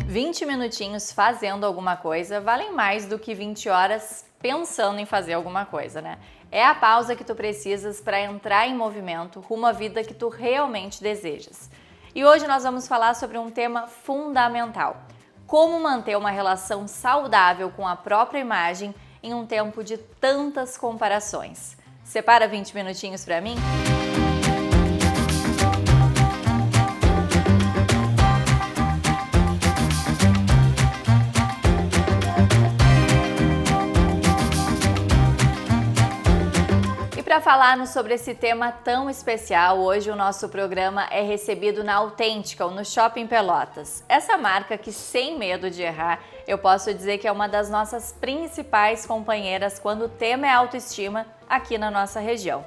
20 minutinhos fazendo alguma coisa valem mais do que 20 horas pensando em fazer alguma coisa, né? É a pausa que tu precisas para entrar em movimento rumo à vida que tu realmente desejas. E hoje nós vamos falar sobre um tema fundamental: como manter uma relação saudável com a própria imagem em um tempo de tantas comparações. Separa 20 minutinhos para mim? Para falarmos sobre esse tema tão especial, hoje o nosso programa é recebido na Authenticals, no Shopping Pelotas. Essa marca que, sem medo de errar, eu posso dizer que é uma das nossas principais companheiras quando o tema é autoestima aqui na nossa região.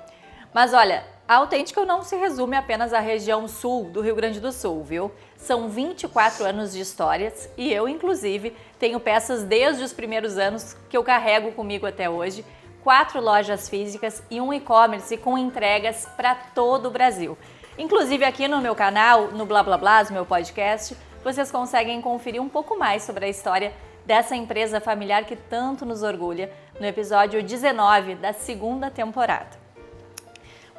Mas olha, a Authenticals não se resume apenas à região sul do Rio Grande do Sul, viu? São 24 anos de histórias e eu, inclusive, tenho peças desde os primeiros anos que eu carrego comigo até hoje. 4 lojas físicas e um e-commerce com entregas para todo o Brasil. Inclusive aqui no meu canal, no Blá Blá Blá, meu podcast, vocês conseguem conferir um pouco mais sobre a história dessa empresa familiar que tanto nos orgulha no episódio 19 da segunda temporada.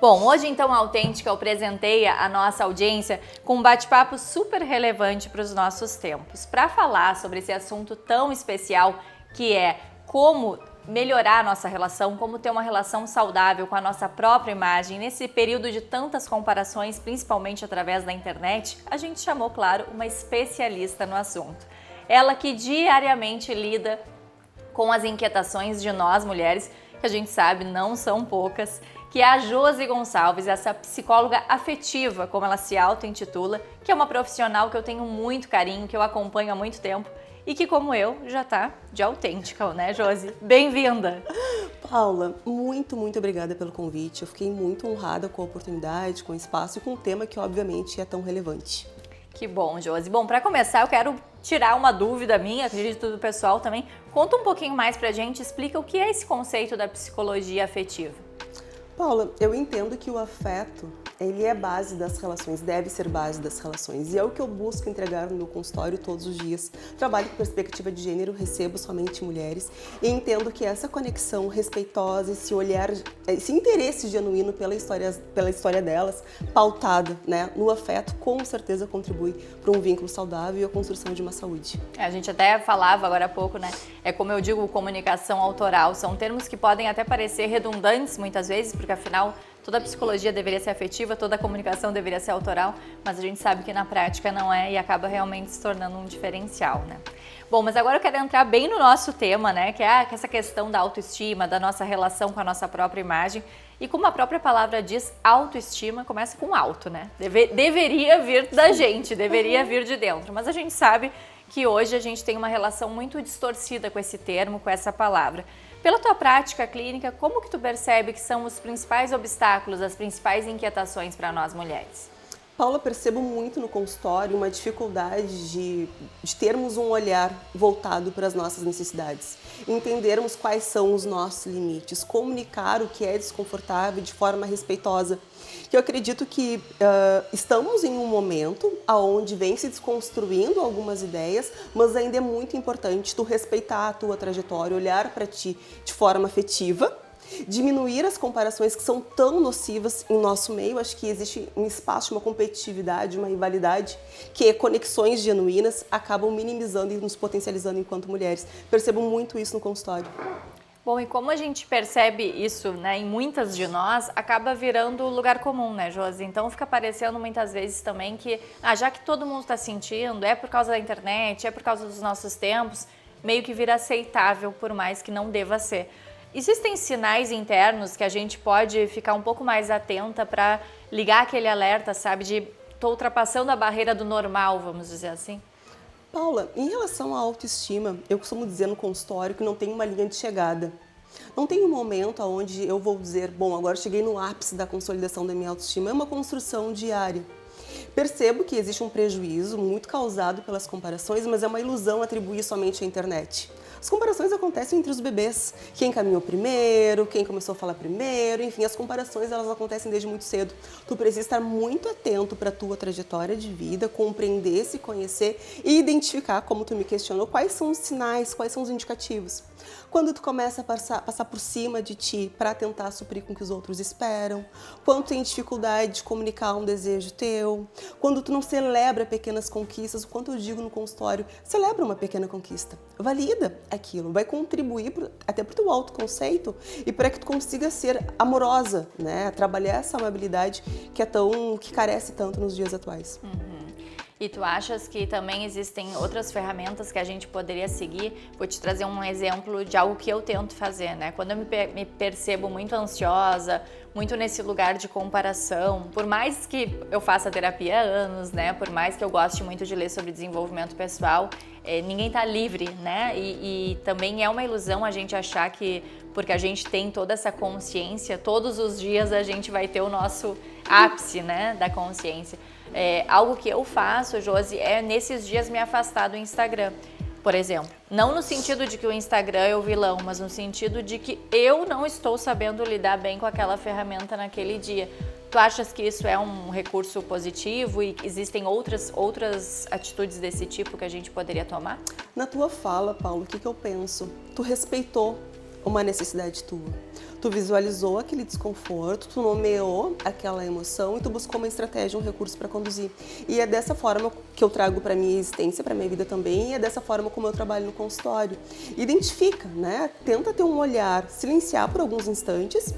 Bom, hoje então a Authenticals presenteia a nossa audiência com um bate-papo super relevante para os nossos tempos, para falar sobre esse assunto tão especial que é como melhorar a nossa relação, como ter uma relação saudável com a nossa própria imagem. Nesse período de tantas comparações, principalmente através da internet, a gente chamou, claro, uma especialista no assunto. Ela que diariamente lida com as inquietações de nós mulheres, que a gente sabe não são poucas, que é a Josi Gonçalves, essa psicóloga afetiva, como ela se auto-intitula, que é uma profissional que eu tenho muito carinho, que eu acompanho há muito tempo, e que, como eu, já tá de Authenticals, né, Josi? Bem-vinda! Paula, muito obrigada pelo convite. Eu fiquei muito honrada com a oportunidade, com o espaço e com o tema que, obviamente, é tão relevante. Que bom, Josi. Bom, para começar, eu quero tirar uma dúvida minha, acredito do pessoal também. Conta um pouquinho mais pra gente, explica o que é esse conceito da psicologia afetiva. Paula, eu entendo que o afeto, ele é base das relações, deve ser base das relações. E é o que eu busco entregar no meu consultório todos os dias. Trabalho com perspectiva de gênero, recebo somente mulheres. E entendo que essa conexão respeitosa, esse olhar, esse interesse genuíno pela história delas, pautada, né, no afeto, com certeza contribui para um vínculo saudável e a construção de uma saúde. A gente até falava agora há pouco, né? É como eu digo, comunicação autoral. São termos que podem até parecer redundantes muitas vezes, porque afinal toda a psicologia deveria ser afetiva, toda a comunicação deveria ser autoral, mas a gente sabe que na prática não é e acaba realmente se tornando um diferencial, né? Bom, mas agora eu quero entrar bem no nosso tema, né? Que é essa questão da autoestima, da nossa relação com a nossa própria imagem. E como a própria palavra diz, autoestima começa com alto, né? Deveria vir da gente, deveria vir de dentro, mas a gente sabe que hoje a gente tem uma relação muito distorcida com esse termo, com essa palavra. Pela tua prática clínica, como que tu percebe que são os principais obstáculos, as principais inquietações para nós mulheres? Paula, percebo muito no consultório uma dificuldade de termos um olhar voltado para as nossas necessidades, entendermos quais são os nossos limites, comunicar o que é desconfortável de forma respeitosa. Eu acredito que estamos em um momento onde vem se desconstruindo algumas ideias, mas ainda é muito importante tu respeitar a tua trajetória, olhar para ti de forma afetiva, diminuir as comparações que são tão nocivas em nosso meio. Acho que existe um espaço, uma competitividade, uma rivalidade, que conexões genuínas acabam minimizando e nos potencializando enquanto mulheres. Percebo muito isso no consultório. Bom, e como a gente percebe isso, né, em muitas de nós, acaba virando lugar comum, né, Josi? Então fica parecendo muitas vezes também que, já que todo mundo está sentindo, é por causa da internet, é por causa dos nossos tempos, meio que vira aceitável, por mais que não deva ser. Existem sinais internos que a gente pode ficar um pouco mais atenta para ligar aquele alerta, sabe, de tô ultrapassando a barreira do normal, vamos dizer assim? Paula, em relação à autoestima, eu costumo dizer no consultório que não tem uma linha de chegada. Não tem um momento onde eu vou dizer, bom, agora cheguei no ápice da consolidação da minha autoestima. É uma construção diária. Percebo que existe um prejuízo muito causado pelas comparações, mas é uma ilusão atribuir somente à internet. As comparações acontecem entre os bebês. Quem caminhou primeiro, quem começou a falar primeiro, enfim, as comparações elas acontecem desde muito cedo. Tu precisa estar muito atento para a tua trajetória de vida, compreender, se conhecer e identificar, como tu me questionou, quais são os sinais, quais são os indicativos. Quando tu começa a passar por cima de ti para tentar suprir com o que os outros esperam, quando tu tem dificuldade de comunicar um desejo teu, quando tu não celebra pequenas conquistas, o quanto eu digo no consultório, celebra uma pequena conquista, valida aquilo, vai contribuir até para o teu autoconceito e para que tu consiga ser amorosa, né? Trabalhar essa amabilidade que carece tanto nos dias atuais. E tu achas que também existem outras ferramentas que a gente poderia seguir? Vou te trazer um exemplo de algo que eu tento fazer, né? Quando eu me percebo muito ansiosa, muito nesse lugar de comparação, por mais que eu faça terapia há anos, né? Por mais que eu goste muito de ler sobre desenvolvimento pessoal, ninguém tá livre, né? E também é uma ilusão a gente achar que porque a gente tem toda essa consciência, todos os dias a gente vai ter o nosso ápice, né, da consciência. Algo que eu faço, Josi, é nesses dias me afastar do Instagram, por exemplo. Não no sentido de que o Instagram é o vilão, mas no sentido de que eu não estou sabendo lidar bem com aquela ferramenta naquele dia. Tu achas que isso é um recurso positivo e existem outras atitudes desse tipo que a gente poderia tomar? Na tua fala, Paulo, o que eu penso? Tu respeitou uma necessidade tua. Tu visualizou aquele desconforto, tu nomeou aquela emoção e tu buscou uma estratégia, um recurso para conduzir. E é dessa forma que eu trago para minha existência, para minha vida também, e é dessa forma como eu trabalho no consultório. Identifica, né? Tenta ter um olhar, silenciar por alguns instantes,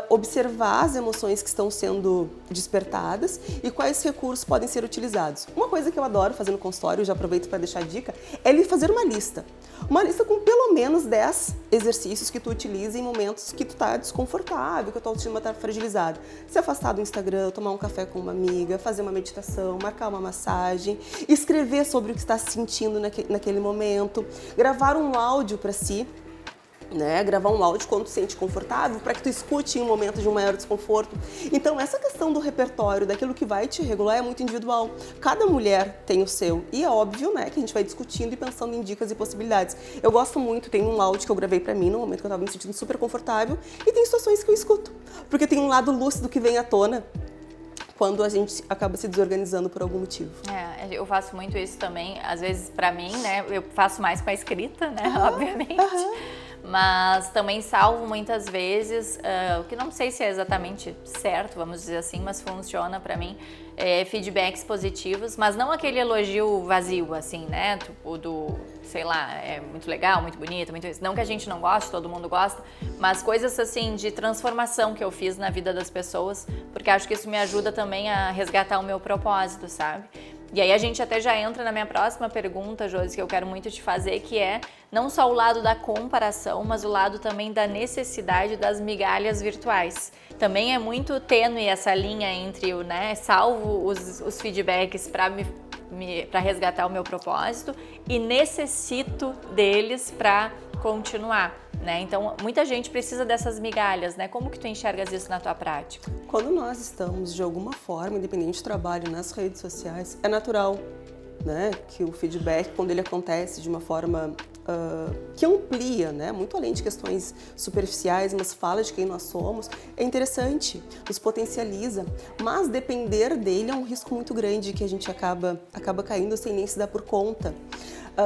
observar as emoções que estão sendo despertadas e quais recursos podem ser utilizados. Uma coisa que eu adoro fazer no consultório, já aproveito para deixar a dica, é fazer uma lista. Uma lista com pelo menos 10 exercícios que tu utiliza em momentos que tu tá desconfortável, que a tua autoestima tá fragilizada. Se afastar do Instagram, tomar um café com uma amiga, fazer uma meditação, marcar uma massagem, escrever sobre o que está sentindo naquele momento, gravar um áudio para si, né? Gravar um áudio quando tu sente confortável para que tu escute em um momento de um maior desconforto. Então essa questão do repertório, daquilo que vai te regular é muito individual. Cada mulher tem o seu e é óbvio, né, que a gente vai discutindo e pensando em dicas e possibilidades. Eu gosto muito, tem um áudio que eu gravei para mim no momento que eu estava me sentindo super confortável e tem situações que eu escuto, porque tem um lado lúcido que vem à tona quando a gente acaba se desorganizando por algum motivo. Eu faço muito isso também, às vezes para mim, né, eu faço mais com a escrita, né, obviamente. Mas também salvo muitas vezes, o que não sei se é exatamente certo, vamos dizer assim, mas funciona pra mim, feedbacks positivos, mas não aquele elogio vazio, assim, né, tipo sei lá, é muito legal, muito bonito, muito isso. Não que a gente não goste, todo mundo gosta, mas coisas assim de transformação que eu fiz na vida das pessoas, porque acho que isso me ajuda também a resgatar o meu propósito, sabe? E aí a gente até já entra na minha próxima pergunta, Josi, que eu quero muito te fazer, que é não só o lado da comparação, mas o lado também da necessidade das migalhas virtuais. Também é muito tênue essa linha entre o, né, salvo os feedbacks para resgatar o meu propósito e necessito deles para continuar, né? Então, muita gente precisa dessas migalhas, né? Como que tu enxergas isso na tua prática? Quando nós estamos, de alguma forma, independente do trabalho nas redes sociais, é natural, né, que o feedback, quando ele acontece de uma forma que amplia, né, muito além de questões superficiais, mas fala de quem nós somos, é interessante, nos potencializa, mas depender dele é um risco muito grande que a gente acaba caindo sem nem se dar por conta.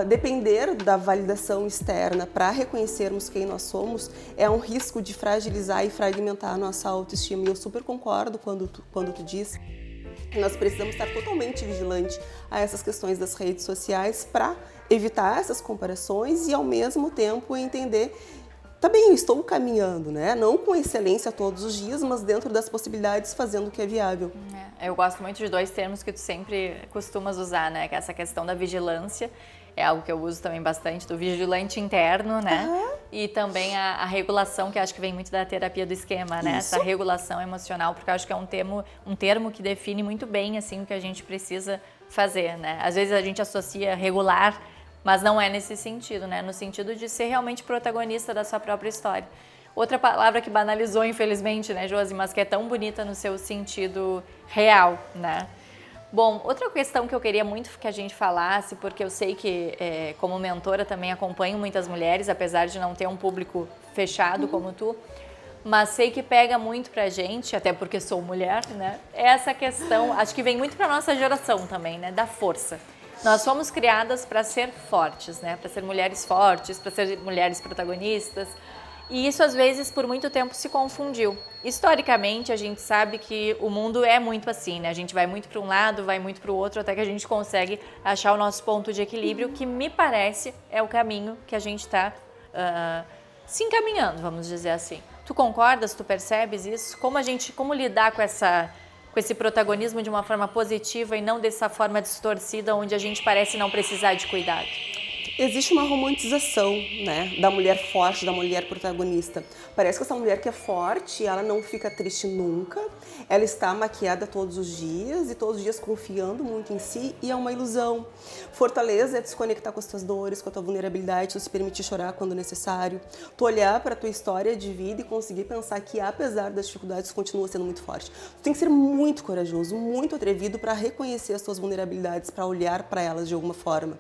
Depender da validação externa para reconhecermos quem nós somos é um risco de fragilizar e fragmentar a nossa autoestima. E eu super concordo quando tu diz que nós precisamos estar totalmente vigilantes a essas questões das redes sociais para evitar essas comparações e, ao mesmo tempo, entender, tá bem, eu estou caminhando, né? Não com excelência todos os dias, mas dentro das possibilidades, fazendo o que é viável. Eu gosto muito de dois termos que tu sempre costumas usar, né? Que é essa questão da vigilância, é algo que eu uso também bastante, do vigilante interno, né? E também a regulação, que acho que vem muito da terapia do esquema, né? Isso. Essa regulação emocional, porque eu acho que é um termo que define muito bem, assim, o que a gente precisa fazer, né? Às vezes a gente associa regular, mas não é nesse sentido, né? No sentido de ser realmente protagonista da sua própria história. Outra palavra que banalizou, infelizmente, né, Josi, mas que é tão bonita no seu sentido real, né? Bom, outra questão que eu queria muito que a gente falasse, porque eu sei que como mentora também acompanho muitas mulheres, apesar de não ter um público fechado como tu, mas sei que pega muito pra gente, até porque sou mulher, né? Essa questão, acho que vem muito pra nossa geração também, né? Da força. Nós fomos criadas para ser fortes, né? Para ser mulheres fortes, para ser mulheres protagonistas. E isso, às vezes, por muito tempo se confundiu. Historicamente, a gente sabe que o mundo é muito assim, né? A gente vai muito para um lado, vai muito para o outro, até que a gente consegue achar o nosso ponto de equilíbrio, que me parece é o caminho que a gente está se encaminhando, vamos dizer assim. Tu concordas? Tu percebes isso? Como lidar com esse protagonismo de uma forma positiva e não dessa forma distorcida, onde a gente parece não precisar de cuidado? Existe uma romantização, né, da mulher forte, da mulher protagonista. Parece que essa mulher que é forte, ela não fica triste nunca, ela está maquiada todos os dias e todos os dias confiando muito em si, e é uma ilusão. Fortaleza é desconectar com as tuas dores, com a tua vulnerabilidade, tu se permitir chorar quando necessário, tu olhar para a tua história de vida e conseguir pensar que, apesar das dificuldades, tu continua sendo muito forte. Tu tem que ser muito corajoso, muito atrevido para reconhecer as tuas vulnerabilidades, para olhar para elas de alguma forma.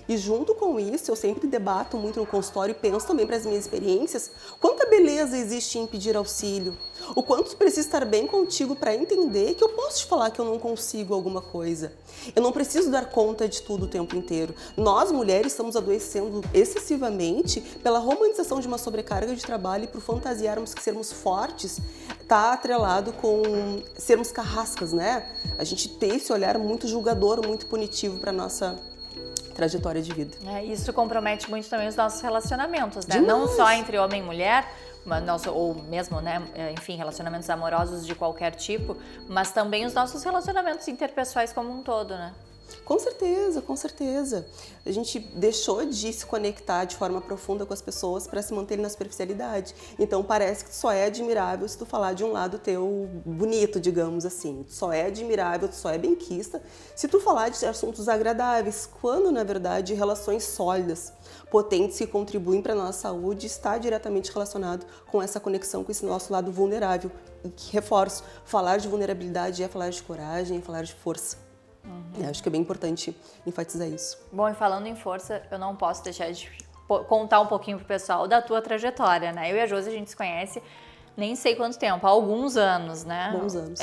E junto com isso, eu sempre debato muito no consultório e penso também para as minhas experiências, quanta beleza existe em pedir auxílio, o quanto tu precisa estar bem contigo para entender que eu posso te falar que eu não consigo alguma coisa. Eu não preciso dar conta de tudo o tempo inteiro. Nós, mulheres, estamos adoecendo excessivamente pela romantização de uma sobrecarga de trabalho e por fantasiarmos que sermos fortes está atrelado com sermos carrascas, né? A gente ter esse olhar muito julgador, muito punitivo para nossa trajetória de vida. Isso compromete muito também os nossos relacionamentos, né? Demais. Não só entre homem e mulher, ou mesmo, né, enfim, relacionamentos amorosos de qualquer tipo, mas também os nossos relacionamentos interpessoais como um todo, né? Com certeza, com certeza. A gente deixou de se conectar de forma profunda com as pessoas para se manter na superficialidade. Então parece que só é admirável se tu falar de um lado teu bonito, digamos assim. Só é admirável, só é benquista se tu falar de assuntos agradáveis, quando na verdade relações sólidas, potentes que contribuem para a nossa saúde está diretamente relacionado com essa conexão com esse nosso lado vulnerável. E que, reforço, falar de vulnerabilidade é falar de coragem, é falar de força. Acho que é bem importante enfatizar isso. Bom, e falando em força, eu não posso deixar de contar um pouquinho pro pessoal da tua trajetória, né? Eu e a Josi, a gente se conhece nem sei quanto tempo, há alguns anos, né? Bons anos.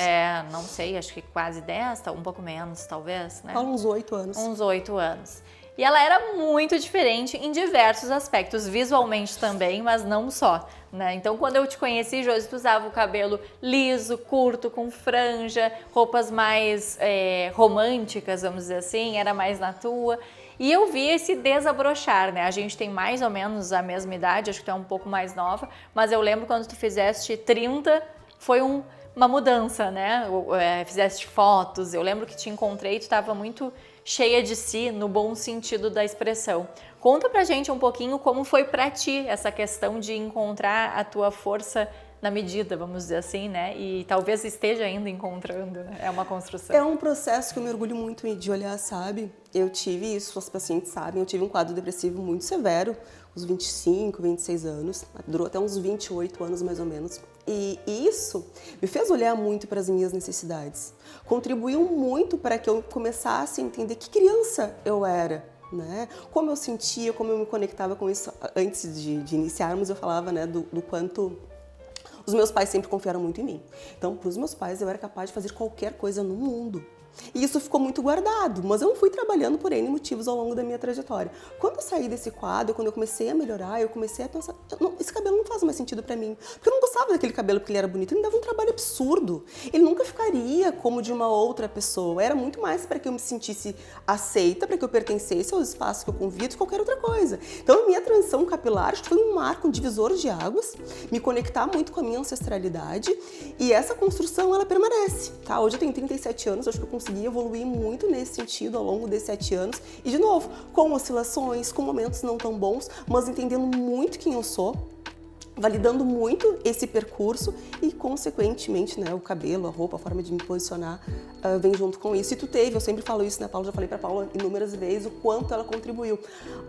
Não sei, acho que quase 10, um pouco menos, talvez, né? Há uns 8 anos. Uns 8 anos. E ela era muito diferente em diversos aspectos, visualmente também, mas não só, né? Então, quando eu te conheci, Josi, tu usava o cabelo liso, curto, com franja, roupas mais românticas, vamos dizer assim, era mais na tua. E eu vi esse desabrochar, né? A gente tem mais ou menos a mesma idade, acho que tu é um pouco mais nova, mas eu lembro quando tu fizeste 30, foi uma mudança, né? Fizeste fotos, eu lembro que te encontrei, tu estava muito cheia de si, no bom sentido da expressão. Conta pra gente um pouquinho como foi pra ti essa questão de encontrar a tua força na medida, vamos dizer assim, né? E talvez esteja ainda encontrando, né? É uma construção. É um processo que eu me orgulho muito de olhar, sabe? Eu tive isso, os pacientes sabem, eu tive um quadro depressivo muito severo, uns 25, 26 anos, durou até uns 28 anos mais ou menos. E isso me fez olhar muito para as minhas necessidades. Contribuiu muito para que eu começasse a entender que criança eu era, né? Como eu sentia, como eu me conectava com isso. Antes de iniciarmos, eu falava, né, do quanto os meus pais sempre confiaram muito em mim. Então, para os meus pais, eu era capaz de fazer qualquer coisa no mundo. E isso ficou muito guardado, mas eu não fui trabalhando por N motivos ao longo da minha trajetória. Quando eu saí desse quadro, quando eu comecei a melhorar, eu comecei a pensar, esse cabelo não faz mais sentido pra mim. Porque eu não gostava daquele cabelo porque ele era bonito, ele me dava um trabalho absurdo. Ele nunca ficaria como de uma outra pessoa. Era muito mais para que eu me sentisse aceita, para que eu pertencesse aos espaços que eu convido e qualquer outra coisa. Então a minha transição capilar acho que foi um marco, um divisor de águas, me conectar muito com a minha ancestralidade, e essa construção ela permanece, tá? Hoje eu tenho 37 anos, acho que eu consegui evoluir muito nesse sentido ao longo desses 7 anos. E, de novo, com oscilações, com momentos não tão bons, mas entendendo muito quem eu sou, validando muito esse percurso e, consequentemente, né, o cabelo, a roupa, a forma de me posicionar vem junto com isso. E tu teve, eu sempre falo isso, né, Paula? Já falei pra Paula inúmeras vezes o quanto ela contribuiu.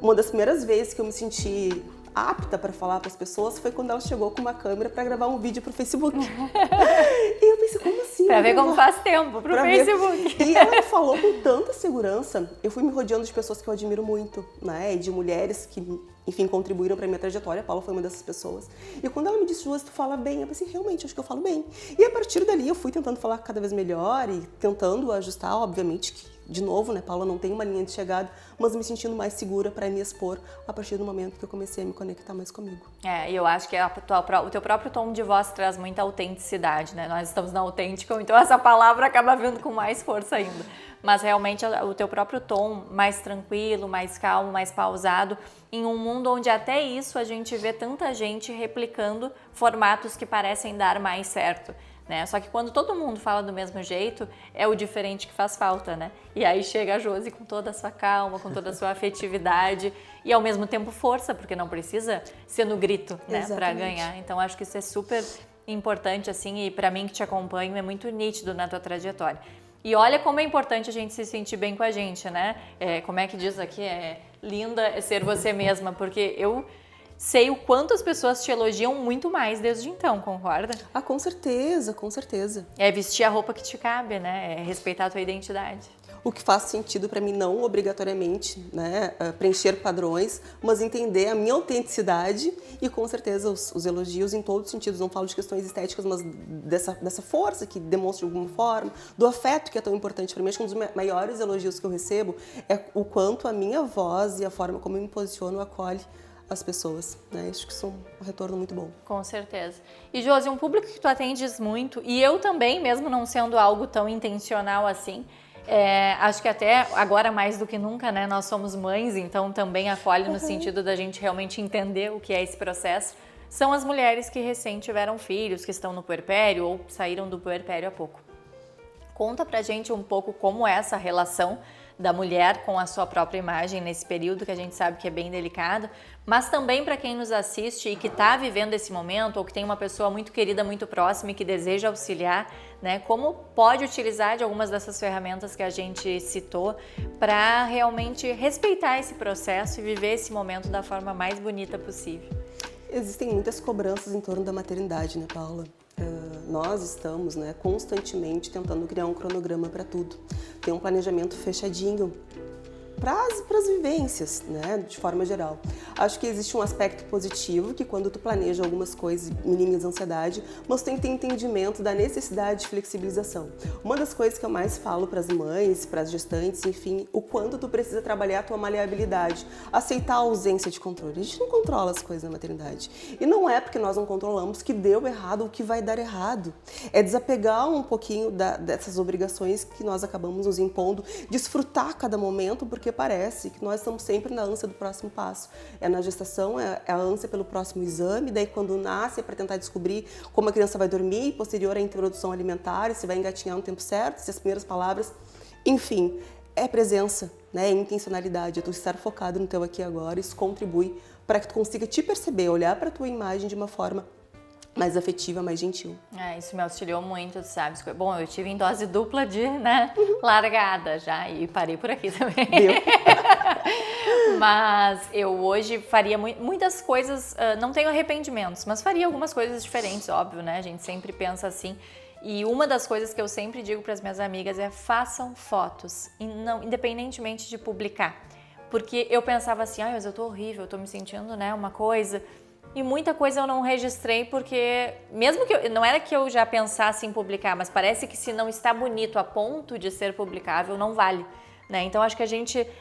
Uma das primeiras vezes que eu me senti apta para falar para as pessoas foi quando ela chegou com uma câmera para gravar um vídeo para o Facebook. E eu pensei, como assim? Pra ver como faz tempo pro Facebook. E ela falou com tanta segurança. Eu fui me rodeando de pessoas que eu admiro muito, né? E de mulheres que, enfim, contribuíram pra minha trajetória. A Paula foi uma dessas pessoas. E quando ela me disse, Josi, tu fala bem, eu pensei, realmente, acho que eu falo bem. E a partir dali eu fui tentando falar cada vez melhor e tentando ajustar, obviamente, que, de novo, né, Paula, não tem uma linha de chegada, mas me sentindo mais segura para me expor a partir do momento que eu comecei a me conectar mais comigo. E eu acho que o teu próprio tom de voz traz muita autenticidade, né? Nós estamos na Autêntica, então essa palavra acaba vindo com mais força ainda. Mas realmente o teu próprio tom mais tranquilo, mais calmo, mais pausado, em um mundo onde até isso a gente vê tanta gente replicando formatos que parecem dar mais certo. Né? Só que quando todo mundo fala do mesmo jeito, é o diferente que faz falta, né? E aí chega a Josi com toda a sua calma, com toda a sua afetividade e ao mesmo tempo força, porque não precisa ser no grito, né, para ganhar. Então acho que isso é super importante, assim, e para mim que te acompanho é muito nítido na tua trajetória. E olha como é importante a gente se sentir bem com a gente, né? Como é que diz aqui? Linda ser você mesma, porque eu sei o quanto as pessoas te elogiam muito mais desde então, concorda? Ah, com certeza, com certeza. É vestir a roupa que te cabe, né? É respeitar a tua identidade. O que faz sentido para mim não obrigatoriamente, né, preencher padrões, mas entender a minha autenticidade e com certeza os elogios em todos os sentidos. Não falo de questões estéticas, mas dessa força que demonstra de alguma forma, do afeto que é tão importante para mim. Acho que um dos maiores elogios que eu recebo é o quanto a minha voz e a forma como eu me posiciono acolhe as pessoas, né? Acho que isso é um retorno muito bom. Com certeza. E Josi, um público que tu atendes muito, e eu também, mesmo não sendo algo tão intencional assim, acho que até agora mais do que nunca, né? Nós somos mães, então também acolhe no sentido da gente realmente entender o que é esse processo. São as mulheres que recém tiveram filhos, que estão no puerpério ou saíram do puerpério há pouco. Conta pra gente um pouco como é essa relação da mulher com a sua própria imagem nesse período que a gente sabe que é bem delicado, mas também para quem nos assiste e que está vivendo esse momento ou que tem uma pessoa muito querida, muito próxima e que deseja auxiliar, né? Como pode utilizar de algumas dessas ferramentas que a gente citou para realmente respeitar esse processo e viver esse momento da forma mais bonita possível. Existem muitas cobranças em torno da maternidade, né, Paula? Nós estamos, né, constantemente tentando criar um cronograma para tudo, ter um planejamento fechadinho para as vivências, né, de forma geral. Acho que existe um aspecto positivo que quando tu planeja algumas coisas minimiza a ansiedade, mas tem que ter entendimento da necessidade de flexibilização. Uma das coisas que eu mais falo para as mães, para as gestantes, enfim, o quanto tu precisa trabalhar a tua maleabilidade, aceitar a ausência de controle. A gente não controla as coisas na maternidade. E não é porque nós não controlamos que deu errado ou que vai dar errado. É desapegar um pouquinho dessas obrigações que nós acabamos nos impondo, desfrutar cada momento, porque parece que nós estamos sempre na ânsia do próximo passo. Na gestação, é a ânsia pelo próximo exame, daí quando nasce é para tentar descobrir como a criança vai dormir, posterior à introdução alimentar, se vai engatinhar no tempo certo, se as primeiras palavras, enfim, é presença, né? É intencionalidade, é tu estar focado no teu aqui e agora, isso contribui para que tu consiga te perceber, olhar para a tua imagem de uma forma mais afetiva, mais gentil. Isso me auxiliou muito, sabe? Bom, eu tive em dose dupla de, né, largada já e parei por aqui também. Deu. Mas eu hoje faria muitas coisas, não tenho arrependimentos, mas faria algumas coisas diferentes, óbvio, né? A gente sempre pensa assim. E uma das coisas que eu sempre digo para as minhas amigas é façam fotos, independentemente de publicar. Porque eu pensava assim, mas eu tô horrível, eu tô me sentindo, né, uma coisa... E muita coisa eu não registrei porque, mesmo que não era que eu já pensasse em publicar, mas parece que se não está bonito a ponto de ser publicável, não vale, né? Então acho que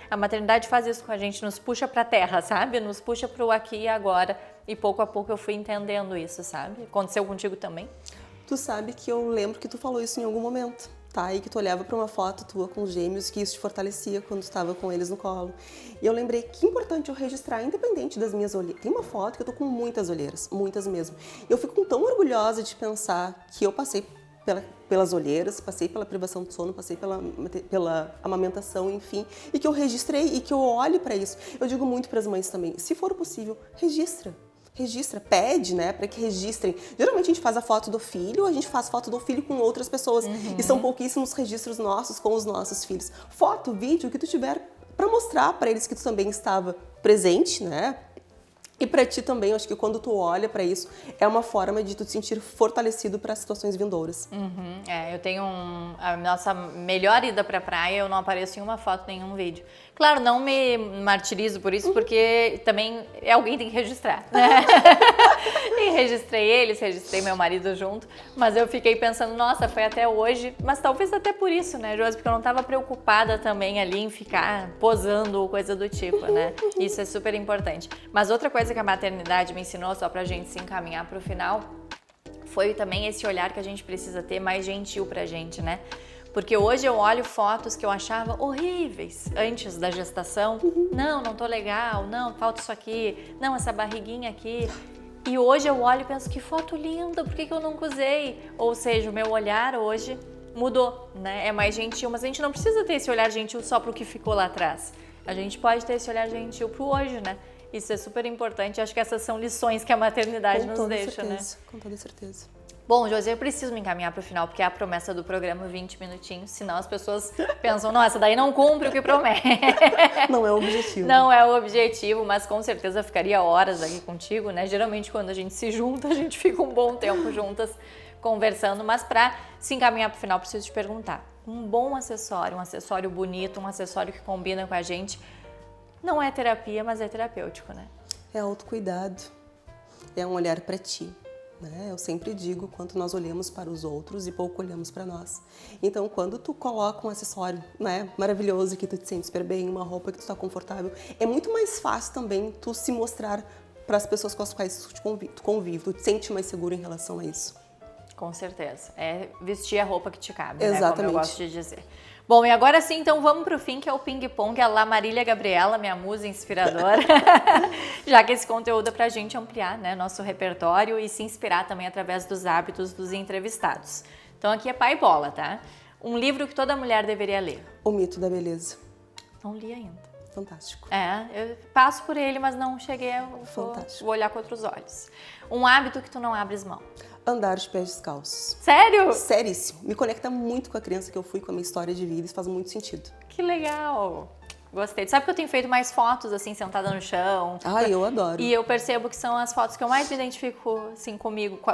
a maternidade faz isso com a gente, nos puxa pra terra, sabe? Nos puxa pro aqui e agora. E pouco a pouco eu fui entendendo isso, sabe? Aconteceu contigo também? Tu sabe que eu lembro que tu falou isso em algum momento. Tá, e que tu olhava para uma foto tua com os gêmeos, que isso te fortalecia quando tu estava com eles no colo. E eu lembrei que é importante eu registrar, independente das minhas olheiras. Tem uma foto que eu tô com muitas olheiras, muitas mesmo. E eu fico tão orgulhosa de pensar que eu passei pelas olheiras, passei pela privação de sono, passei pela amamentação, enfim, e que eu registrei e que eu olho para isso. Eu digo muito para as mães também, se for possível, registra, pede, né, para que registrem. Geralmente a gente faz a foto do filho, a gente faz foto do filho com outras pessoas. E são pouquíssimos registros nossos com os nossos filhos. Foto, vídeo, o que tu tiver para mostrar para eles que tu também estava presente, né? E para ti também, eu acho que quando tu olha para isso, é uma forma de tu te sentir fortalecido para situações vindouras. Eu tenho a nossa melhor ida pra praia, eu não apareço em uma foto, nenhum vídeo. Claro, não me martirizo por isso, porque também alguém tem que registrar, né? E registrei eles, registrei meu marido junto, mas eu fiquei pensando, nossa, foi até hoje, mas talvez até por isso, né, Josi? Porque eu não estava preocupada também ali em ficar posando ou coisa do tipo, né? Isso é super importante. Mas outra coisa que a maternidade me ensinou, só pra gente se encaminhar pro final, foi também esse olhar que a gente precisa ter mais gentil pra gente, né? Porque hoje eu olho fotos que eu achava horríveis antes da gestação. Não tô legal, não, falta isso aqui, não, essa barriguinha aqui. E hoje eu olho e penso, que foto linda, por que eu nunca usei? Ou seja, o meu olhar hoje mudou, né? É mais gentil, mas a gente não precisa ter esse olhar gentil só pro que ficou lá atrás. A gente pode ter esse olhar gentil pro hoje, né? Isso é super importante, acho que essas são lições que a maternidade nos deixa, né? Com toda certeza. Bom, Josi, eu preciso me encaminhar para o final, porque é a promessa do programa 20 minutinhos, senão as pessoas pensam, nossa, daí não cumpre o que promete. Não é o objetivo. Não é o objetivo, mas com certeza ficaria horas aqui contigo, né? Geralmente quando a gente se junta, a gente fica um bom tempo juntas conversando, mas para se encaminhar para o final, preciso te perguntar. Um bom acessório, um acessório bonito, um acessório que combina com a gente, não é terapia, mas é terapêutico, né? É autocuidado, é um olhar para ti. Eu sempre digo quanto nós olhamos para os outros e pouco olhamos para nós. Então, quando tu coloca um acessório, né, maravilhoso, que tu te sente super bem, uma roupa que tu está confortável, é muito mais fácil também tu se mostrar para as pessoas com as quais tu convive, tu te sente mais seguro em relação a isso. Com certeza. É vestir a roupa que te cabe, Exatamente. Né? Como eu gosto de dizer. Bom, e agora sim, então vamos pro fim, que é o ping-pong, a lá Marília Gabriela, minha musa inspiradora, já que esse conteúdo é pra gente ampliar, né, nosso repertório e se inspirar também através dos hábitos dos entrevistados. Então aqui é pai e bola, tá? Um livro que toda mulher deveria ler. O Mito da Beleza. Não li ainda. Fantástico. Eu passo por ele, mas não cheguei a vou olhar com outros olhos. Um hábito que tu não abres mão. Andar de pés descalços. Sério? Seríssimo. Me conecta muito com a criança que eu fui, com a minha história de vida, isso faz muito sentido. Que legal! Gostei. Tu sabe que eu tenho feito mais fotos, assim, sentada no chão. Ai, eu adoro. E eu percebo que são as fotos que eu mais me identifico, assim, comigo, com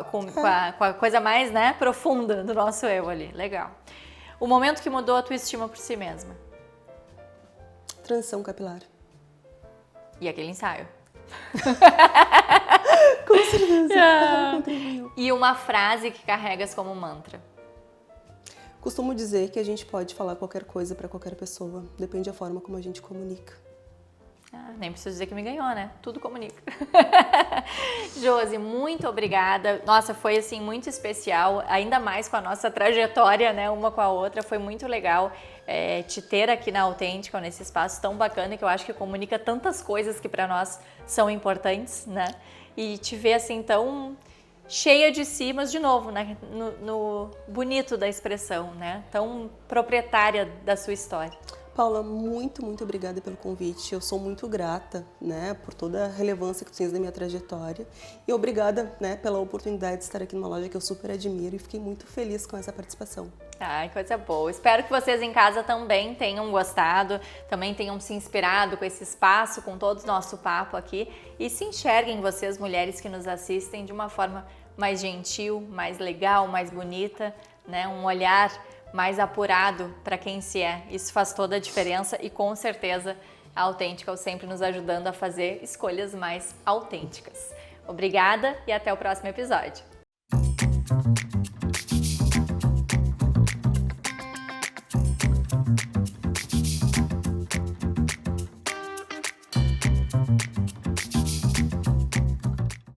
a coisa mais, né, profunda do nosso eu ali. Legal. O momento que mudou a tua estima por si mesma. Transição capilar. E aquele ensaio. Com certeza. E uma frase que carregas como mantra. Costumo dizer que a gente pode falar qualquer coisa para qualquer pessoa, depende da forma como a gente comunica. Nem preciso dizer que me ganhou, né? Tudo comunica. Josi, muito obrigada. Nossa, foi assim muito especial, ainda mais com a nossa trajetória, né? Uma com a outra, foi muito legal te ter aqui na Autêntica, nesse espaço tão bacana que eu acho que comunica tantas coisas que para nós são importantes, né? E te ver assim tão cheia de si, mas de novo, né? No bonito da expressão, né? Tão proprietária da sua história. Paula, muito, muito obrigada pelo convite. Eu sou muito grata, né, por toda a relevância que tu tens da minha trajetória. E obrigada, né, pela oportunidade de estar aqui numa loja que eu super admiro e fiquei muito feliz com essa participação. Ai, coisa boa. Espero que vocês em casa também tenham gostado, também tenham se inspirado com esse espaço, com todo o nosso papo aqui e se enxerguem vocês, mulheres que nos assistem, de uma forma mais gentil, mais legal, mais bonita, né, um olhar mais apurado para quem se é. Isso faz toda a diferença e com certeza a Autêntica sempre nos ajudando a fazer escolhas mais autênticas. Obrigada e até o próximo episódio.